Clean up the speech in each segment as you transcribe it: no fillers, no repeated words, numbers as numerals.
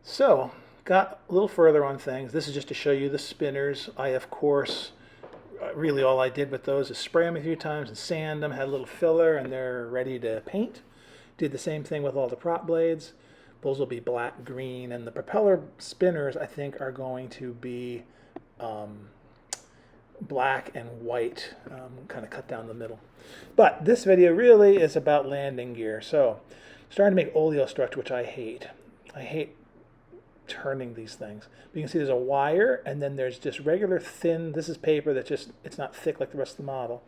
So, got a little further on things. This is just to show you the spinners. I, of course, really all I did with those is spray them a few times and sand them, had a little filler, and they're ready to paint. Did the same thing with all the prop blades. Those will be black, green, and the propeller spinners, I think, are going to be um, black and white, kind of cut down the middle. But this video really is about landing gear. So, starting to make oleo struts, which I hate. I hate turning these things. But you can see there's a wire, and then there's just regular thin, this is paper that just, it's not thick like the rest of the model.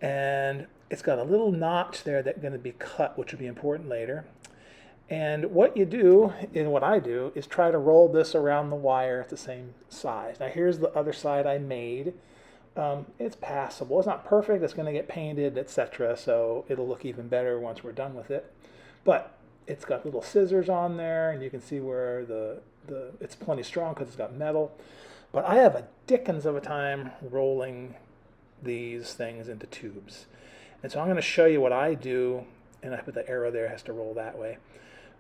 And it's got a little notch there that's going to be cut, which will be important later. And what you do, and what I do, is try to roll this around the wire at the same size. Now here's the other side I made. It's passable. It's not perfect. It's going to get painted, etc. So it'll look even better once we're done with it. But it's got little scissors on there, and you can see where it's plenty strong because it's got metal. But I have a dickens of a time rolling these things into tubes. And so I'm going to show you what I do, and I put the arrow there, it has to roll that way.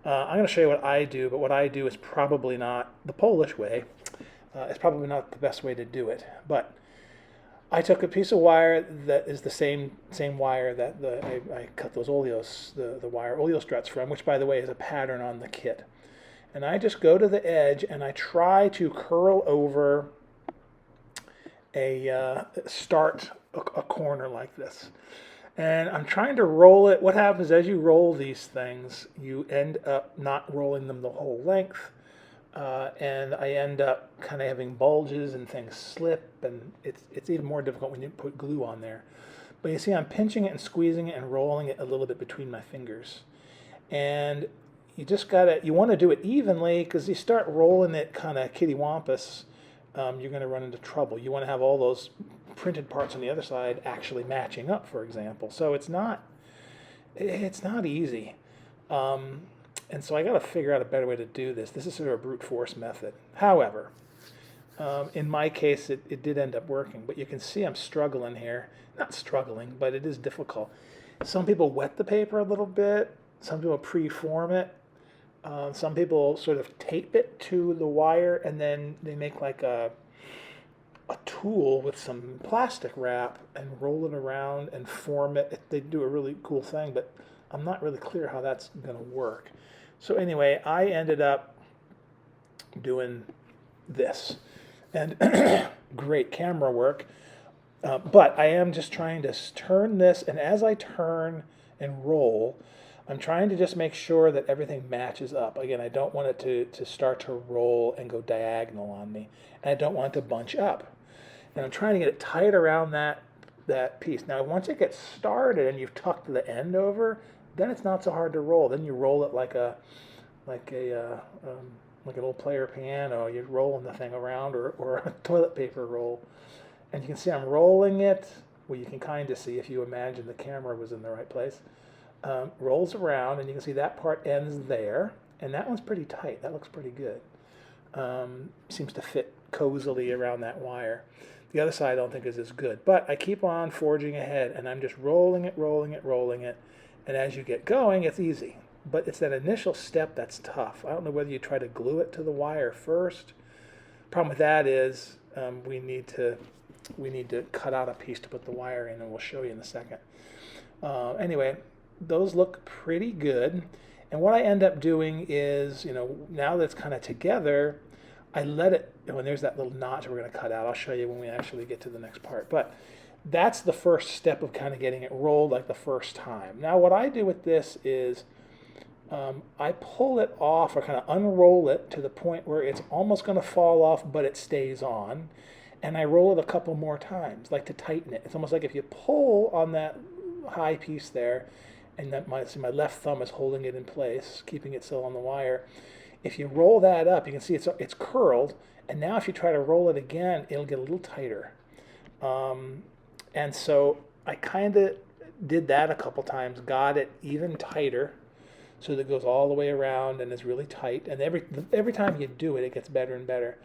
I'm going to show you what I do, but what I do is probably not the Polish way. It's probably not the best way to do it. But I took a piece of wire that is the same wire that I cut those oleos, the wire oleo struts from, which by the way is a pattern on the kit. And I just go to the edge and I try to curl over start a corner like this. And I'm trying to roll it. What happens as you roll these things, you end up not rolling them the whole length. And I end up kind of having bulges and things slip, and it's even more difficult when you put glue on there. But you see I'm pinching it and squeezing it and rolling it a little bit between my fingers. And you just you want to do it evenly, because you start rolling it kind of kittywampus, you're going to run into trouble. You want to have all those printed parts on the other side actually matching up, for example. So it's not easy. And so I got to figure out a better way to do this. This is sort of a brute force method. However, in my case, it did end up working. But you can see I'm struggling here. Not struggling, but it is difficult. Some people wet the paper a little bit. Some people pre-form it. Some people sort of tape it to the wire, and then they make like a tool with some plastic wrap and roll it around and form it. They do a really cool thing, but I'm not really clear how that's going to work. So anyway, I ended up doing this. And great camera work. But I am just trying to turn this, and as I turn and roll, I'm trying to just make sure that everything matches up. Again, I don't want it to start to roll and go diagonal on me. And I don't want it to bunch up. And I'm trying to get it tight around that piece. Now, once it gets started and you've tucked the end over, then it's not so hard to roll. Then you roll it like an old player piano. You're rolling the thing around, or a toilet paper roll. And you can see I'm rolling it. Well, you can kind of see if you imagine the camera was in the right place. Rolls around, and you can see that part ends there. And that one's pretty tight. That looks pretty good. Seems to fit cozily around that wire. The other side I don't think is as good. But I keep on forging ahead, and I'm just rolling it. And as you get going, it's easy. But it's that initial step that's tough. I don't know whether you try to glue it to the wire first. Problem with that is we need to cut out a piece to put the wire in, and we'll show you in a second. Anyway, those look pretty good. And what I end up doing is, now that it's kind of together, I let it, when there's that little notch we're going to cut out. I'll show you when we actually get to the next part. But that's the first step of kind of getting it rolled like the first time. Now what I do with this is I pull it off, or kind of unroll it to the point where it's almost going to fall off, but it stays on. And I roll it a couple more times, like to tighten it. It's almost like if you pull on that high piece there, and that my left thumb is holding it in place, keeping it still on the wire. If you roll that up, you can see it's curled, and now if you try to roll it again, it'll get a little tighter. And so I kind of did that a couple times, got it even tighter, so that it goes all the way around and is really tight. And every time you do it, it gets better and better.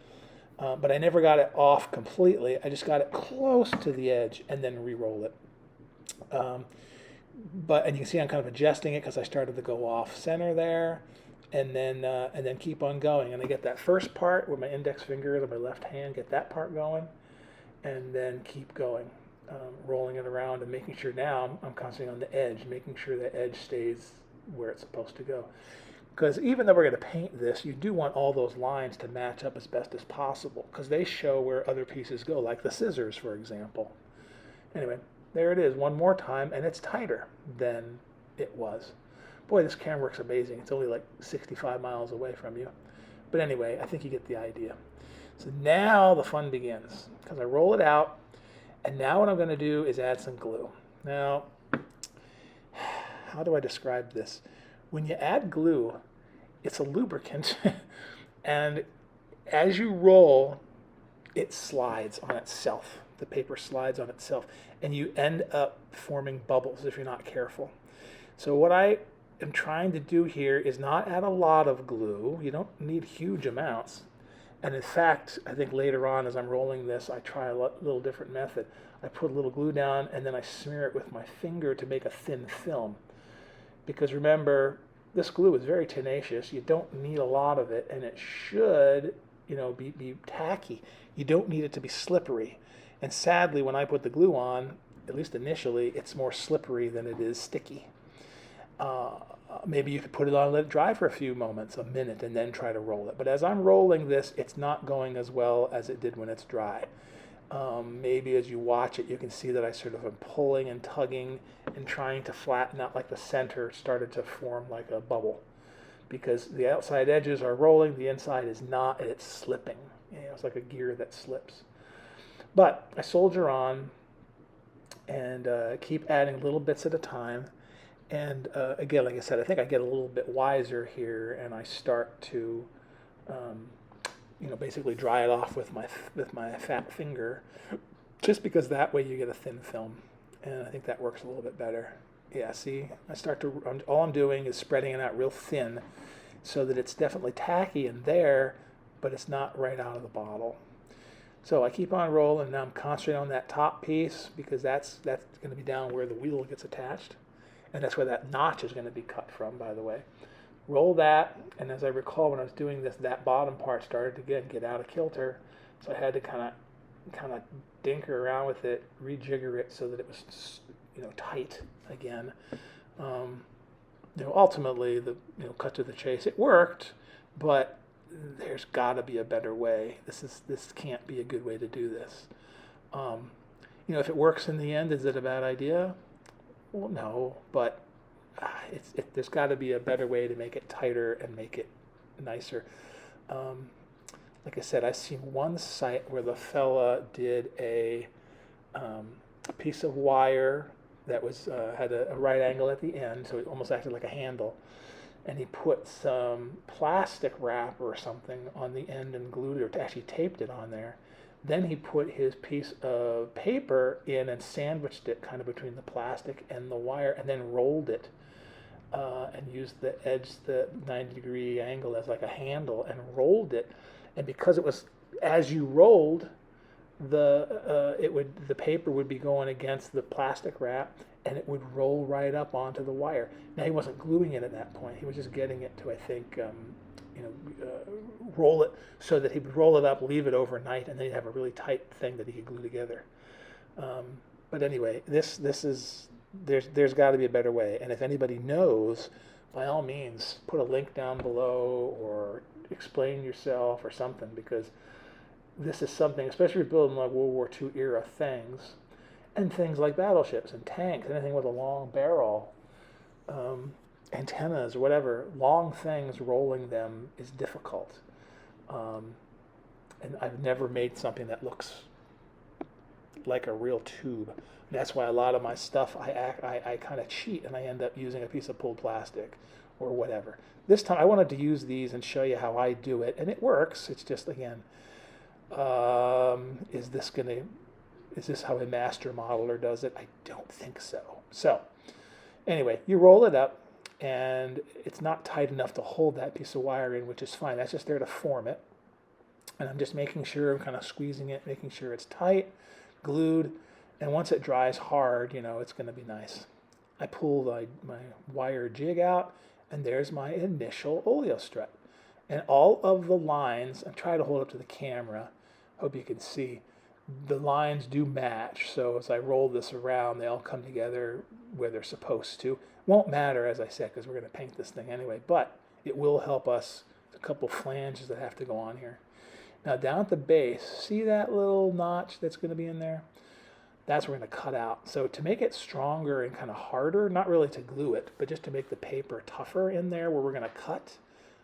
But I never got it off completely. I just got it close to the edge and then re-roll it. And you can see I'm kind of adjusting it because I started to go off center there. and then keep on going. And I get that first part where my index finger is on my left hand, get that part going, and then keep going, rolling it around and making sure now I'm concentrating on the edge, making sure the edge stays where it's supposed to go. Because even though we're going to paint this, you do want all those lines to match up as best as possible, because they show where other pieces go, like the scissors, for example. Anyway, there it is one more time, and it's tighter than it was. Boy, this camera works amazing. It's only like 65 miles away from you. But anyway, I think you get the idea. So now the fun begins, because I roll it out, and now what I'm going to do is add some glue. Now, how do I describe this? When you add glue, it's a lubricant, and as you roll, it slides on itself. The paper slides on itself, and you end up forming bubbles if you're not careful. So what I am trying to do here is not add a lot of glue. You don't need huge amounts. And in fact, I think later on as I'm rolling this, I try a little different method. I put a little glue down, and then I smear it with my finger to make a thin film. Because remember, this glue is very tenacious. You don't need a lot of it, and it should, be tacky. You don't need it to be slippery. And sadly, when I put the glue on, at least initially, it's more slippery than it is sticky. Maybe you could put it on and let it dry for a few moments, a minute, and then try to roll it. But as I'm rolling this, it's not going as well as it did when it's dry. Maybe as you watch it, you can see that I sort of am pulling and tugging and trying to flatten out, like the center started to form like a bubble. Because the outside edges are rolling, the inside is not, and it's slipping. It's like a gear that slips. But I soldier on and keep adding little bits at a time. And again, like I said, I think I get a little bit wiser here, and I start to, basically dry it off with my fat finger, just because that way you get a thin film, and I think that works a little bit better. Yeah, see, all I'm doing is spreading it out real thin, so that it's definitely tacky in there, but it's not right out of the bottle. So I keep on rolling, and now I'm concentrating on that top piece, because that's going to be down where the wheel gets attached. And that's where that notch is going to be cut from, by the way. Roll that, and as I recall when I was doing this, that bottom part started to get out of kilter. So I had to kind of dinker around with it, rejigger it so that it was, tight again. Ultimately, cut to the chase, it worked, but there's got to be a better way. This can't be a good way to do this. If it works in the end, is it a bad idea? Well, no, but there's got to be a better way to make it tighter and make it nicer. Like I said, I've seen one site where the fella did a piece of wire that was had a right angle at the end, so it almost acted like a handle. And he put some plastic wrap or something on the end and glued it, or actually taped it on there. Then he put his piece of paper in and sandwiched it kind of between the plastic and the wire, and then rolled it and used the edge, the 90-degree angle as like a handle, and rolled it. And because it was, as you rolled, the paper would be going against the plastic wrap, and it would roll right up onto the wire. Now he wasn't gluing it at that point; he was just getting it to, I think, roll it so that he would roll it up, leave it overnight, and then he'd have a really tight thing that he could glue together. But anyway, there's got to be a better way. And if anybody knows, by all means, put a link down below or explain yourself or something, because this is something, especially if you're building like World War II era things, and things like battleships and tanks, anything with a long barrel, antennas or whatever, long things, rolling them is difficult. And I've never made something that looks like a real tube. That's why a lot of my stuff, I kind of cheat, and I end up using a piece of pulled plastic or whatever. This time I wanted to use these and show you how I do it, and it works. It's just, again, is this how a master modeler does it? I don't think so. So anyway, you roll it up, and it's not tight enough to hold that piece of wire in, which is fine. That's just there to form it. And I'm just making sure, I'm kind of squeezing it, making sure it's tight, glued, and once it dries hard, it's going to be nice. I pull my wire jig out, And there's my initial oleo strut. And all of the lines, I'm trying to hold up to the camera, hope you can see, the lines do match. So as I roll this around, they all come together where they're supposed to. Won't matter, as I said, because we're going to paint this thing anyway, but it will help us. A couple flanges that have to go on here. Now down at the base, see that little notch that's going to be in there? That's what we're going to cut out. So to make it stronger and kind of harder, not really to glue it, but just to make the paper tougher in there where we're going to cut,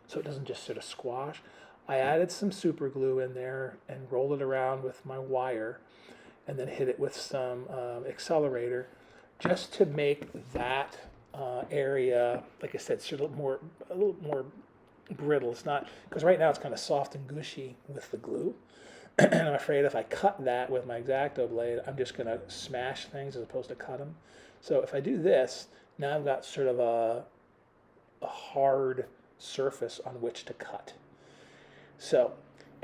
so it doesn't just sort of squash, I added some super glue in there and rolled it around with my wire and then hit it with some accelerator just to make that area, like I said, sort of a little more brittle. It's not, because right now it's kind of soft and gushy with the glue. And I'm afraid if I cut that with my X-Acto blade, I'm just going to smash things as opposed to cut them. So if I do this, now I've got sort of a hard surface on which to cut. So,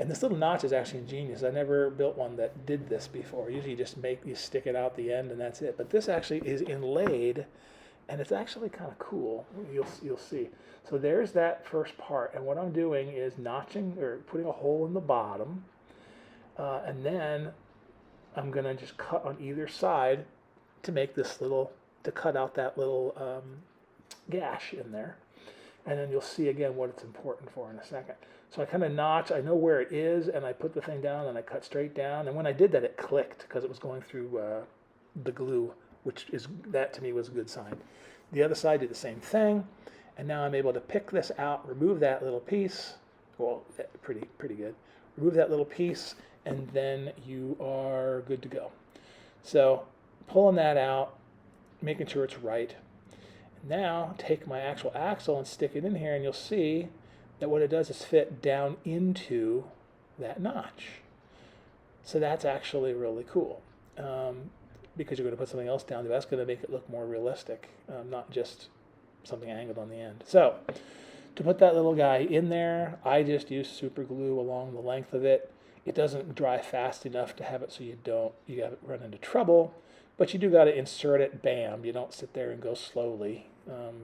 and this little notch is actually ingenious. I never built one that did this before. Usually you stick it out the end and that's it. But this actually is inlaid, and it's actually kind of cool. You'll see. So there's that first part, and what I'm doing is notching or putting a hole in the bottom, and then I'm going to just cut on either side to make this little, to cut out that little gash in there. And then you'll see again what it's important for in a second. So I kind of notch, I know where it is, and I put the thing down and I cut straight down. And when I did that, it clicked because it was going through the glue, which is, that to me was a good sign. The other side did the same thing. And now I'm able to pick this out, remove that little piece. Well, pretty good. Remove that little piece, and then you are good to go. So pulling that out, making sure it's right. Now take my actual axle and stick it in here, and you'll see that what it does is fit down into that notch. So that's actually really cool, because you're going to put something else down there. That's going to make it look more realistic, not just something angled on the end. So to put that little guy in there, I just use super glue along the length of it. It doesn't dry fast enough to have it so you run into trouble, but you do got to insert it, bam. You don't sit there and go slowly,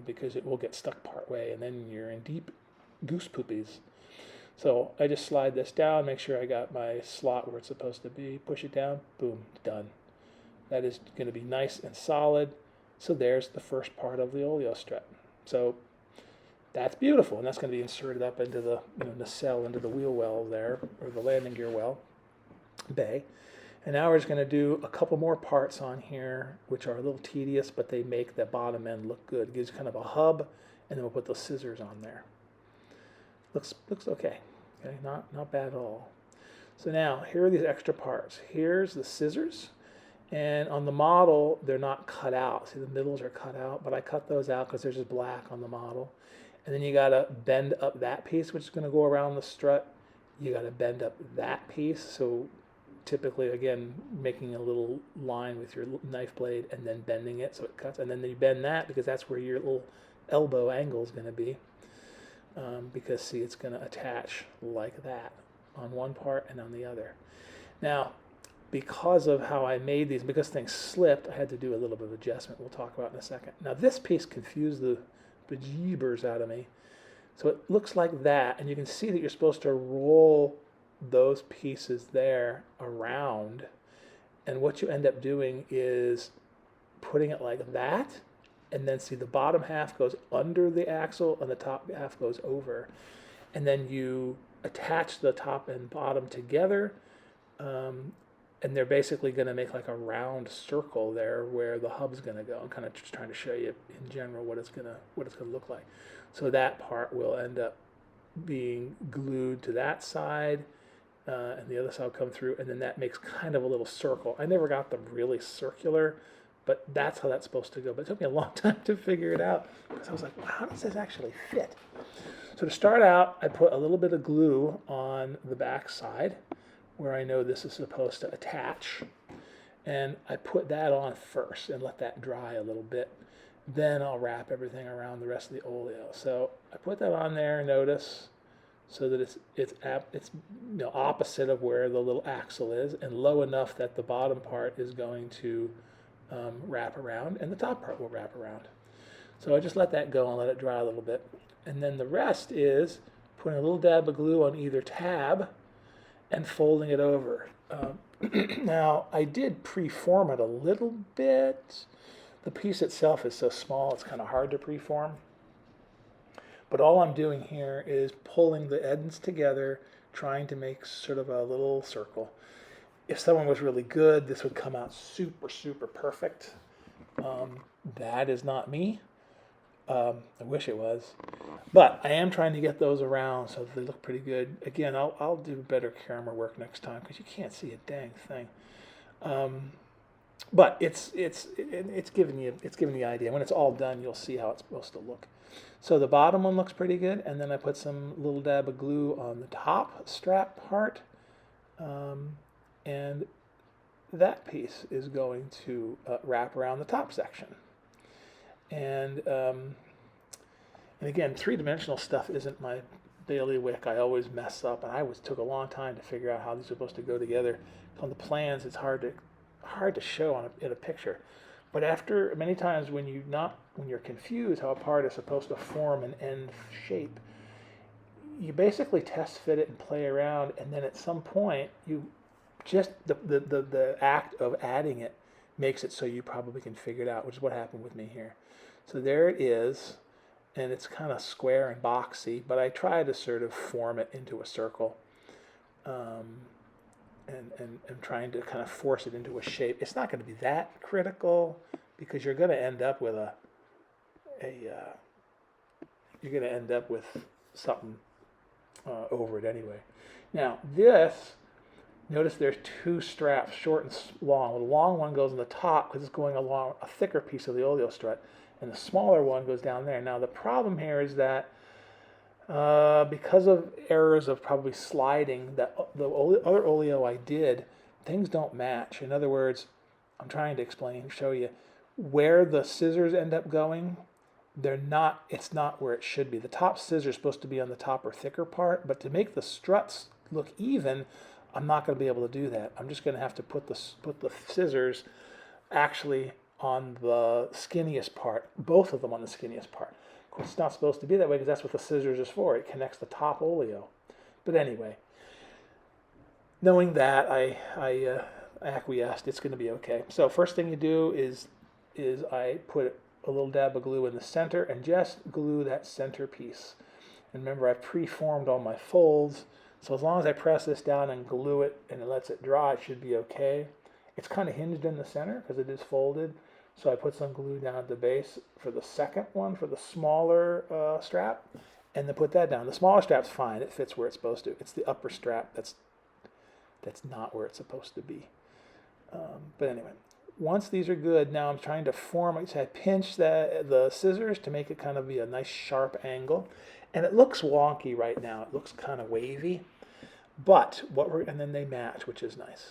because it will get stuck part way, and then you're in deep goose poopies. So I just slide this down, make sure I got my slot where it's supposed to be, push it down, boom, done. That is going to be nice and solid. So there's the first part of the oleo strut. So that's beautiful, and that's going to be inserted up into the nacelle, into the wheel well there, or the landing gear well bay. And now we're just going to do a couple more parts on here, which are a little tedious, but they make the bottom end look good. It gives kind of a hub, and then we'll put those scissors on there. Looks okay. Okay, not bad at all. So now here are these extra parts. Here's the scissors, and on the model they're not cut out. See, the middles are cut out, but I cut those out because there's just black on the model. And then you got to bend up that piece, which is going to go around the strut. You got to bend up that piece. So typically, again, making a little line with your knife blade and then bending it so it cuts. And then you bend that because that's where your little elbow angle is going to be. Because, see, it's going to attach like that on one part and on the other. Now, because of how I made these, because things slipped, I had to do a little bit of adjustment we'll talk about in a second. Now, this piece confused the bejeebers out of me. So it looks like that, and you can see that you're supposed to roll those pieces there around, and what you end up doing is putting it like that, and then see the bottom half goes under the axle and the top half goes over, and then you attach the top and bottom together, and they're basically going to make like a round circle there where the hub's going to go. I'm kind of just trying to show you in general what it's going to look like. So that part will end up being glued to that side, and the other side will come through, and then that makes kind of a little circle. I never got them really circular, but that's how that's supposed to go. But it took me a long time to figure it out because I was like, wow, how does this actually fit? So to start out, I put a little bit of glue on the back side where I know this is supposed to attach, and I put that on first and let that dry a little bit. Then I'll wrap everything around the rest of the oleo. So I put that on there, notice, so that it's opposite of where the little axle is, and low enough that the bottom part is going to wrap around, and the top part will wrap around. So I just let that go and let it dry a little bit. And then the rest is putting a little dab of glue on either tab and folding it over. Now, I did pre-form it a little bit. The piece itself is so small, it's kind of hard to pre-form. But all I'm doing here is pulling the ends together, trying to make sort of a little circle. If someone was really good, this would come out super, super perfect. That is not me. I wish it was. But I am trying to get those around so that they look pretty good. Again, I'll do better camera work next time because you can't see a dang thing. But it's giving you the idea. When it's all done, you'll see how it's supposed to look. So the bottom one looks pretty good, and then I put some little dab of glue on the top strap part, and that piece is going to wrap around the top section. And again, three-dimensional stuff isn't my bailiwick. I always mess up, and I took a long time to figure out how these are supposed to go together. On the plans, it's hard to show in a picture. But after many times when you're confused how a part is supposed to form an end shape, you basically test fit it and play around, and then at some point you just the act of adding it makes it so you probably can figure it out, which is what happened with me here. So there it is, and it's kind of square and boxy, but I try to sort of form it into a circle. And trying to kind of force it into a shape. It's not going to be that critical because you're going to end up with you're going to end up with something over it anyway. Now notice there's two straps, short and long. The long one goes on the top because it's going along a thicker piece of the oleo strut, and the smaller one goes down there. Now the problem here is that because of errors of probably sliding, the other oleo I did, things don't match. In other words, I'm trying to show you, where the scissors end up going, it's not where it should be. The top scissor is supposed to be on the top or thicker part, but to make the struts look even, I'm not going to be able to do that. I'm just going to have to put the scissors actually on the skinniest part, both of them on the skinniest part. Of course, it's not supposed to be that way because that's what the scissors is for. It connects the top oleo. But anyway, knowing that, I acquiesced. It's going to be okay. So first thing you do is I put a little dab of glue in the center and just glue that center piece. And remember, I've pre-formed all my folds, so as long as I press this down and glue it and it lets it dry, it should be okay. It's kind of hinged in the center because it is folded. So I put some glue down at the base for the second one, for the smaller strap, and then put that down. The smaller strap's fine. It fits where it's supposed to. It's the upper strap that's not where it's supposed to be. But anyway, once these are good, now I'm trying to form. I pinch the scissors to make it kind of be a nice sharp angle. And it looks wonky right now. It looks kind of wavy. But and then they match, which is nice.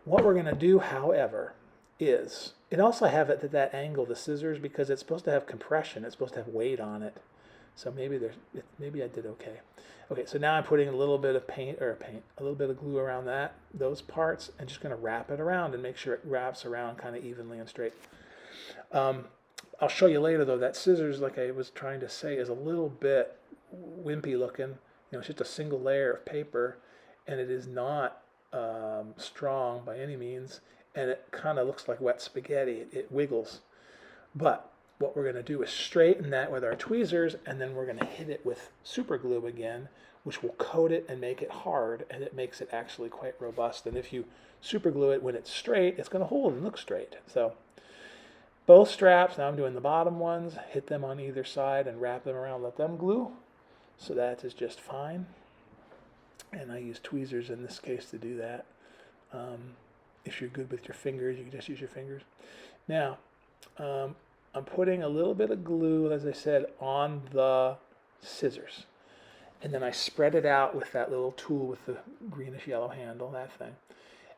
What we're going to do, however, is, and also I have it at that angle, the scissors, because it's supposed to have compression. It's supposed to have weight on it. So maybe I did okay. Okay, so now I'm putting a little bit of a little bit of glue around those parts, and just going to wrap it around and make sure it wraps around kind of evenly and straight. I'll show you later, though, that scissors, like I was trying to say, is a little bit wimpy looking. It's just a single layer of paper, and it is not strong by any means, and it kind of looks like wet spaghetti. It wiggles. But what we're going to do is straighten that with our tweezers, and then we're going to hit it with super glue again, which will coat it and make it hard, and it makes it actually quite robust. And if you super glue it when it's straight, it's going to hold and look straight. So both straps, now I'm doing the bottom ones, hit them on either side and wrap them around, let them glue. So that is just fine. And I use tweezers in this case to do that. If you're good with your fingers, you can just use your fingers. Now, I'm putting a little bit of glue, as I said, on the scissors. And then I spread it out with that little tool with the greenish yellow handle, that thing.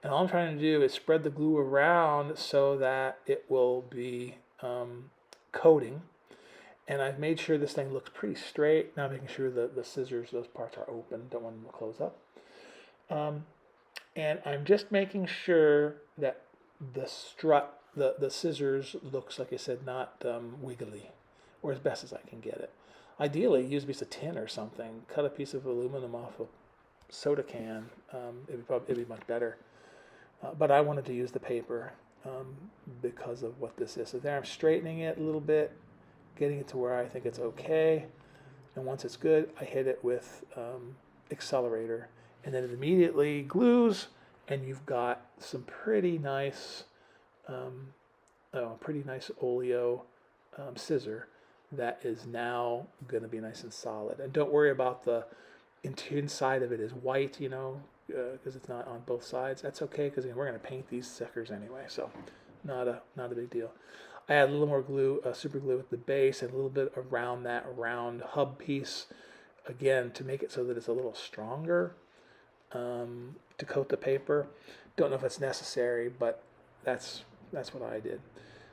And all I'm trying to do is spread the glue around so that it will be coating. And I've made sure this thing looks pretty straight. Now making sure that the scissors, those parts are open. Don't want them to close up. And I'm just making sure that the strut, the scissors looks, like I said, not wiggly. or as best as I can get it. Ideally, use a piece of tin or something. Cut a piece of aluminum off a soda can. It'd be much better. But I wanted to use the paper because of what this is. So there I'm straightening it a little bit, getting it to where I think it's okay. And once it's good, I hit it with accelerator. And then it immediately glues, and you've got some pretty nice oleo scissor that is now going to be nice and solid. And don't worry about the inside of it is white, because it's not on both sides. That's okay, because we're going to paint these suckers anyway, so not a big deal. I add a little more glue, super glue at the base, and a little bit around that round hub piece, again, to make it so that it's a little stronger to coat the paper. Don't know if it's necessary, but that's what I did.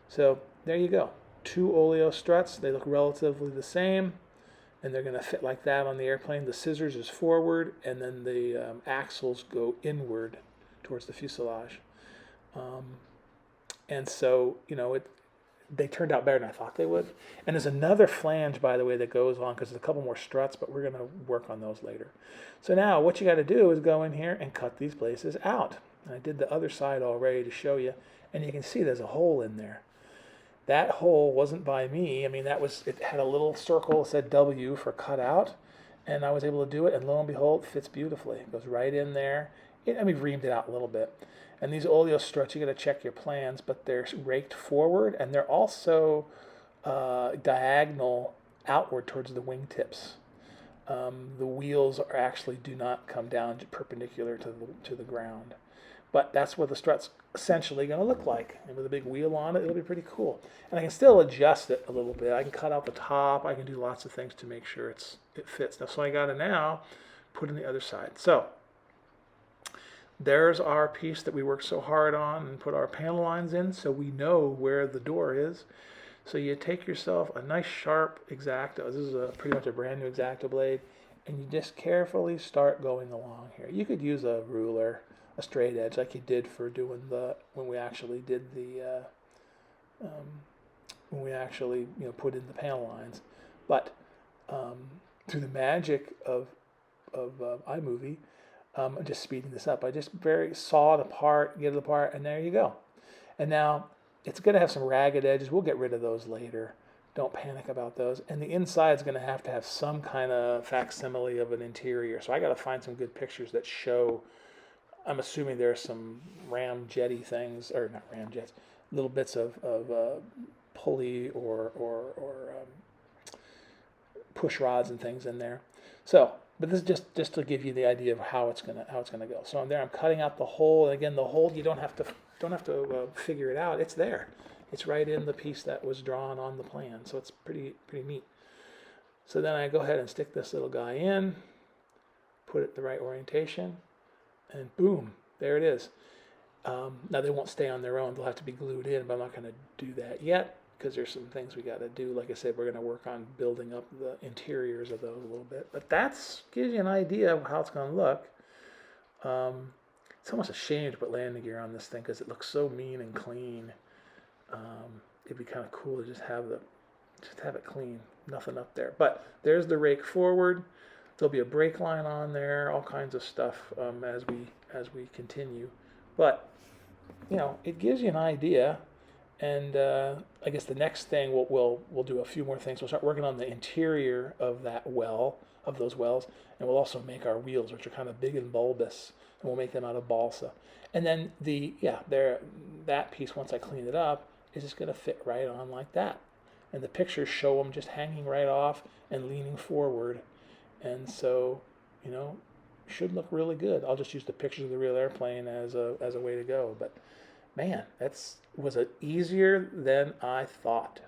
So there you go. 2 oleo struts. They look relatively the same, and they're going to fit like that on the airplane. The scissors is forward, and then the axles go inward towards the fuselage. And so, they turned out better than I thought they would. And there's another flange, by the way, that goes on, because there's a couple more struts, but we're going to work on those later. So now what you got to do is go in here and cut these places out. And I did the other side already to show you, and you can see there's a hole in there. That hole wasn't by me. I mean, it had a little circle that said W for cut out, and I was able to do it, and lo and behold, it fits beautifully. It goes right in there. We've reamed it out a little bit. And these oleo struts, you got to check your plans, but they're raked forward, and they're also diagonal outward towards the wingtips. The wheels do not come down perpendicular to the ground. But that's what the strut's essentially going to look like. And with a big wheel on it, it'll be pretty cool. And I can still adjust it a little bit. I can cut out the top. I can do lots of things to make sure it fits. Now, so I got to now put in the other side. So there's our piece that we worked so hard on and put our panel lines in, so we know where the door is. So you take yourself a nice sharp X-Acto. This is pretty much a brand new X-Acto blade, and you just carefully start going along here. You could use a ruler, a straight edge, like you did for doing when we actually did the put in the panel lines. But through the magic of iMovie, I'm just speeding this up. I just saw it apart, get it apart, and there you go. And now it's going to have some ragged edges. We'll get rid of those later. Don't panic about those. And the inside's going to have some kind of facsimile of an interior. So I got to find some good pictures that show. I'm assuming there's some ramjetty things, or not ramjets, little bits of pulley or push rods and things in there. So, but this is just to give you the idea of how it's gonna go. So I'm cutting out the hole, and again, the hole, you don't have to figure it out. It's there. It's right in the piece that was drawn on the plan. So it's pretty neat. So then I go ahead and stick this little guy in, put it the right orientation, and boom, there it is. Now they won't stay on their own. They'll have to be glued in, but I'm not going to do that yet because there's some things we got to do. Like I said, we're going to work on building up the interiors of those a little bit. But that gives you an idea of how it's going to look. It's almost a shame to put landing gear on this thing because it looks so mean and clean. It'd be kind of cool to just have it clean, nothing up there. But there's the rake forward. There'll be a brake line on there, all kinds of stuff as we continue. But it gives you an idea. And I guess the next thing we'll do a few more things. We'll start working on the interior of those wells, and we'll also make our wheels, which are kind of big and bulbous, and we'll make them out of balsa. And then that piece, once I clean it up, is just going to fit right on like that. And the pictures show them just hanging right off and leaning forward. And so, should look really good. I'll just use the pictures of the real airplane as a way to go. But man, was it easier than I thought.